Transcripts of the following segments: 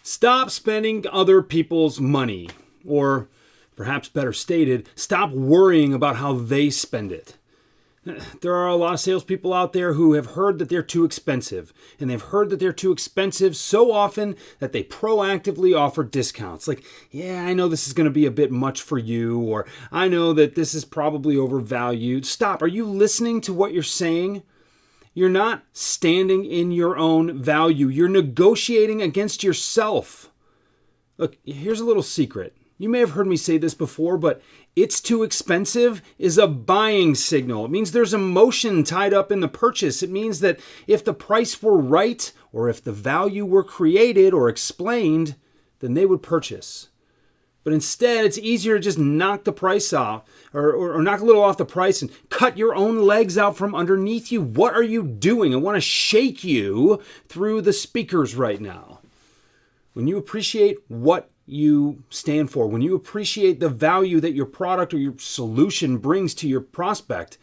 Stop spending other people's money, or perhaps better stated, stop worrying about how they spend it. There are a lot of salespeople out there who have heard that they're too expensive, and they've heard that they're too expensive so often that they proactively offer discounts. Like, yeah, I know this is going to be a bit much for you, or I know that this is probably overvalued. Stop. Are you listening to what you're saying? You're not standing in your own value. You're negotiating against yourself. Look, here's a little secret. You may have heard me say this before, but it's too expensive is a buying signal. It means there's emotion tied up in the purchase. It means that if the price were right, or if the value were created or explained, then they would purchase. But instead, it's easier to just knock the price off or knock a little off the price and cut your own legs out from underneath you. What are you doing? I want to shake you through the speakers right now. When you appreciate what you stand for, when you appreciate the value that your product or your solution brings to your prospect,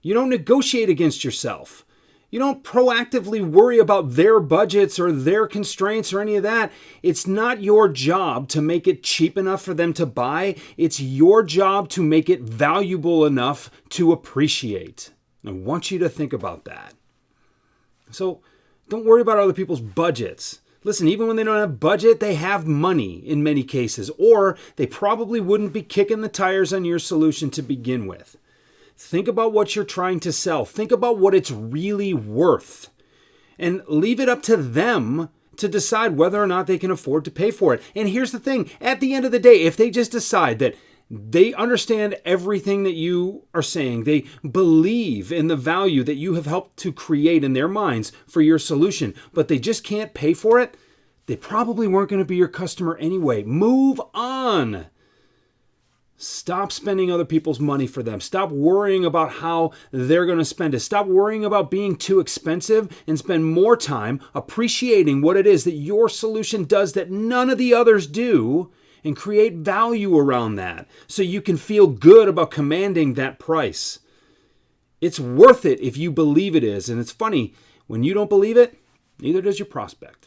you don't negotiate against yourself. You don't proactively worry about their budgets or their constraints or any of that. It's not your job to make it cheap enough for them to buy. It's your job to make it valuable enough to appreciate. I want you to think about that. So don't worry about other people's budgets. Listen, even when they don't have budget, they have money in many cases, or they probably wouldn't be kicking the tires on your solution to begin with. Think about what you're trying to sell. Think about what it's really worth. And leave it up to them to decide whether or not they can afford to pay for it. And here's the thing. At the end of the day, if they just decide that they understand everything that you are saying, they believe in the value that you have helped to create in their minds for your solution, but they just can't pay for it, they probably weren't going to be your customer anyway. Move on. Stop spending other people's money for them. Stop worrying about how they're going to spend it. Stop worrying about being too expensive and spend more time appreciating what it is that your solution does that none of the others do, and create value around that so you can feel good about commanding that price. It's worth it if you believe it is. And it's funny, when you don't believe it, neither does your prospect.